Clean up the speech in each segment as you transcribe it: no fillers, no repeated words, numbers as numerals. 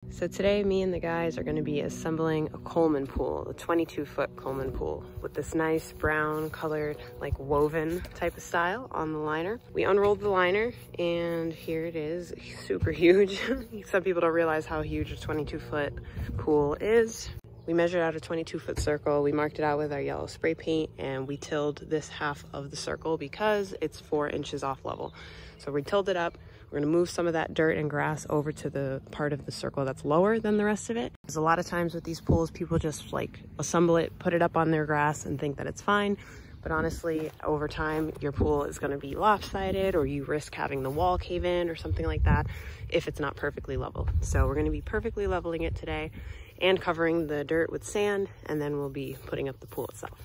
So today me and the guys are going to be assembling a Coleman pool, a 22-foot Coleman pool with this nice brown colored like woven type of style on the liner. We unrolled the liner and here it is, super huge. Some people don't realize how huge a 22-foot pool is. We measured out a 22-foot circle, we marked it out with our yellow spray paint, and we tilled this half of the circle because it's 4 inches off level. So we tilled it up. We're gonna move some of that dirt and grass over to the part of the circle that's lower than the rest of it. Because a lot of times with these pools, people just like assemble it, put it up on their grass and think that it's fine. But honestly, over time, your pool is gonna be lopsided, or you risk having the wall cave in or something like that if it's not perfectly level. So we're gonna be perfectly leveling it today and covering the dirt with sand, and then we'll be putting up the pool itself.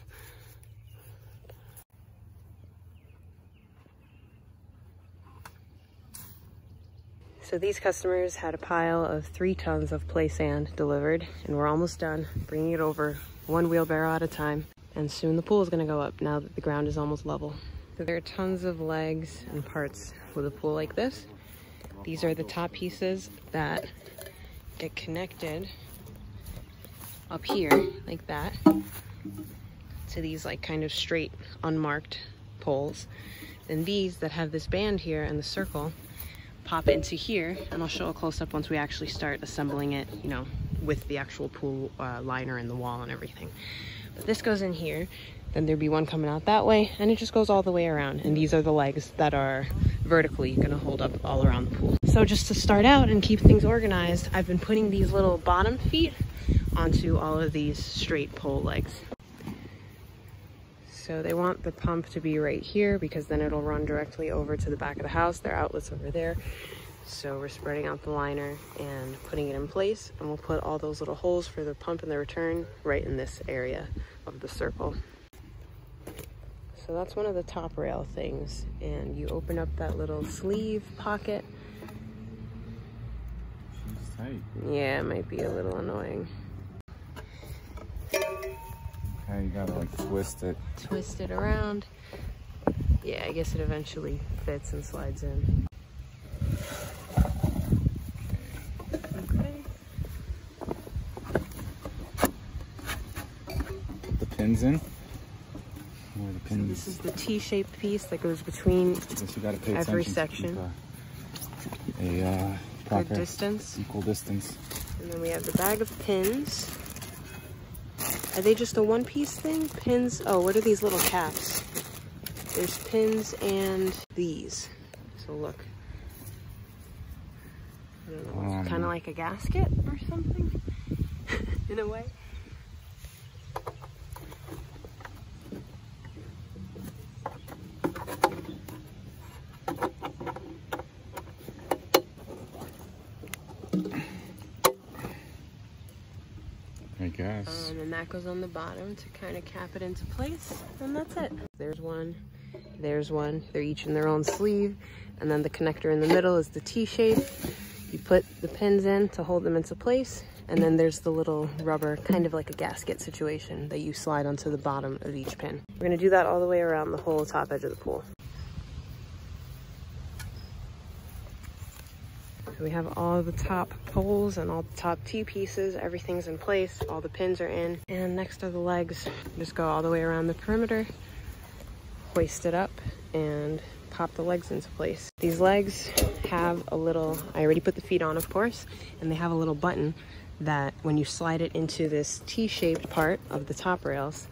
So these customers had a pile of 3 tons of play sand delivered, and we're almost done bringing it over 1 wheelbarrow at a time. And soon the pool is gonna go up now that the ground is almost level. So there are tons of legs and parts with a pool like this. These are the top pieces that get connected up here like that to these like kind of straight unmarked poles. Then these that have this band here and the circle pop into here, and I'll show a close-up once we actually start assembling it, you know, with the actual pool liner and the wall and everything. But this goes in here, then there'd be one coming out that way, and it just goes all the way around. And these are the legs that are vertically gonna hold up all around the pool. So just to start out and keep things organized, I've been putting these little bottom feet onto all of these straight pole legs. So they want the pump to be right here because then it'll run directly over to the back of the house. Their outlet's over there. So we're spreading out the liner and putting it in place, and we'll put all those little holes for the pump and the return right in this area of the circle. So that's one of the top rail things, and you open up that little sleeve pocket. Tight. Yeah, it might be a little annoying. Okay, you gotta like twist it. Twist it around. Yeah, I guess it eventually fits and slides in. Okay. Put the pins in. Where the pins. So this is the T-shaped piece that goes between You gotta pay every attention section. To keep a proper Good distance. equal distance. And then we have the bag of pins. Are they just a one-piece thing? Pins? Oh, what are these little caps? There's pins and these. So look. I don't know. It's kind of like a gasket or something, in a way. I guess. And then that goes on the bottom to kind of cap it into place, and that's it. There's one, there's one. They're each in their own sleeve, and then the connector in the middle is the T-shape. You put the pins in to hold them into place, and then there's the little rubber, kind of like a gasket situation, that you slide onto the bottom of each pin. We're gonna do that all the way around the whole top edge of the pool. So we have all the top poles and all the top T-pieces, everything's in place, all the pins are in. And next are the legs. Just go all the way around the perimeter, hoist it up, and pop the legs into place. These legs have a little, I already put the feet on of course, and they have a little button that when you slide it into this T-shaped part of the top rails,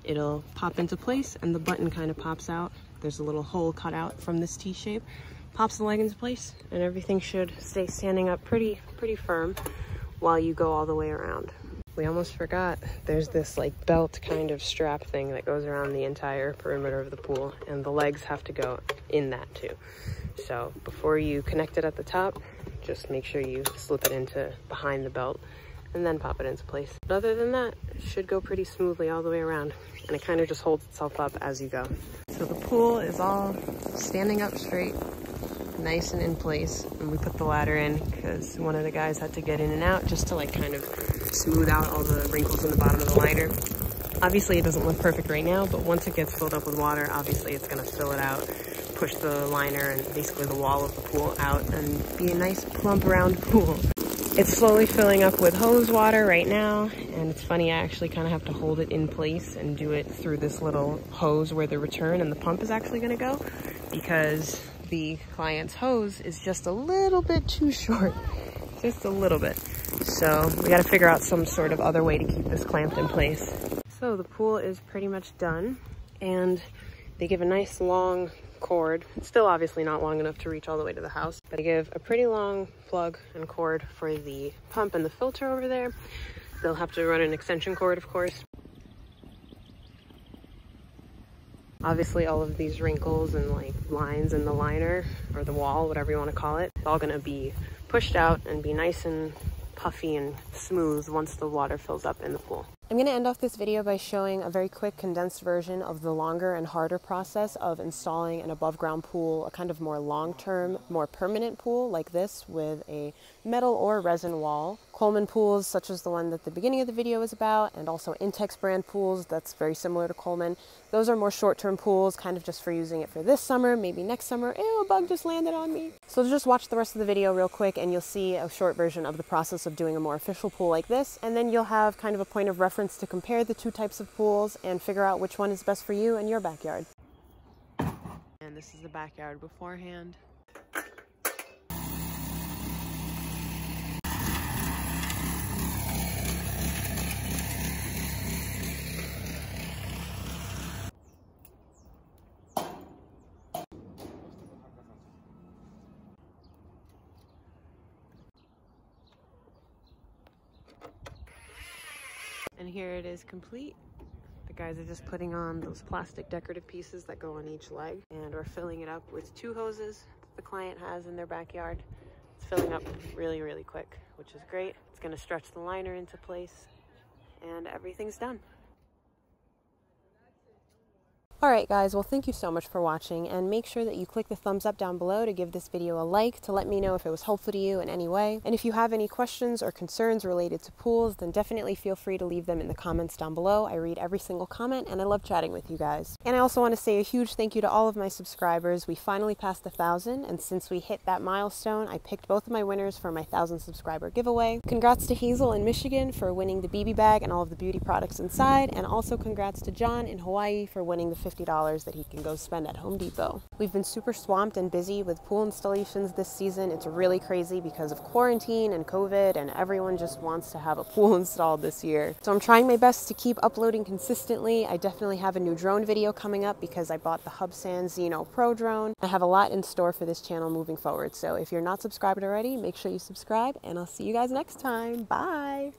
it'll pop into place and the button kind of pops out. There's a little hole cut out from this T-shape. Pops the leg into place, and everything should stay standing up pretty firm while you go all the way around. We almost forgot, there's this like belt kind of strap thing that goes around the entire perimeter of the pool, and the legs have to go in that too. So before you connect it at the top, just make sure you slip it into behind the belt and then pop it into place. But other than that, it should go pretty smoothly all the way around, and it kind of just holds itself up as you go. So the pool is all standing up straight, nice and in place, and we put the ladder in because one of the guys had to get in and out just to like kind of smooth out all the wrinkles in the bottom of the liner. Obviously it doesn't look perfect right now, but once it gets filled up with water, obviously it's going to fill it out, push the liner and basically the wall of the pool out, and be a nice plump round pool. It's slowly filling up with hose water right now, and it's funny, I actually kind of have to hold it in place and do it through this little hose where the return and the pump is actually going to go, because the client's hose is just a little bit too short, just a little bit. So we got to figure out some sort of other way to keep this clamped in place. So the pool is pretty much done, and they give a nice long cord. It's still obviously not long enough to reach all the way to the house, but I give a pretty long plug and cord for the pump and the filter over there. They'll have to run an extension cord, of course. Obviously all of these wrinkles and like lines in the liner or the wall, whatever you want to call it, it's all going to be pushed out and be nice and puffy and smooth once the water fills up in the pool. I'm going to end off this video by showing a very quick condensed version of the longer and harder process of installing an above ground pool, a kind of more long-term, more permanent pool like this with a metal or resin wall. Coleman pools such as the one that the beginning of the video is about, and also Intex brand pools that's very similar to Coleman. Those are more short-term pools, kind of just for using it for this summer, maybe next summer. Ew, a bug just landed on me. So just watch the rest of the video real quick and you'll see a short version of the process of doing a more official pool like this, and then you'll have kind of a point of reference to compare the two types of pools and figure out which one is best for you and your backyard. And this is the backyard beforehand. And here it is complete. The guys are just putting on those plastic decorative pieces that go on each leg, and we're filling it up with 2 hoses that the client has in their backyard. It's filling up really, really quick, which is great. It's going to stretch the liner into place, and everything's done. Alright guys, well thank you so much for watching, and make sure that you click the thumbs up down below to give this video a like to let me know if it was helpful to you in any way. And if you have any questions or concerns related to pools, then definitely feel free to leave them in the comments down below. I read every single comment and I love chatting with you guys. And I also want to say a huge thank you to all of my subscribers. We finally passed 1,000, and since we hit that milestone, I picked both of my winners for my 1,000 subscriber giveaway. Congrats to Hazel in Michigan for winning the BB bag and all of the beauty products inside, and also congrats to John in Hawaii for winning the $50 that he can go spend at Home Depot. We've been super swamped and busy with pool installations this season. It's really crazy because of quarantine and COVID, and everyone just wants to have a pool installed this year. So I'm trying my best to keep uploading consistently. I definitely have a new drone video coming up because I bought the Hubsan Xeno Pro drone. I have a lot in store for this channel moving forward. So if you're not subscribed already, make sure you subscribe, and I'll see you guys next time. Bye!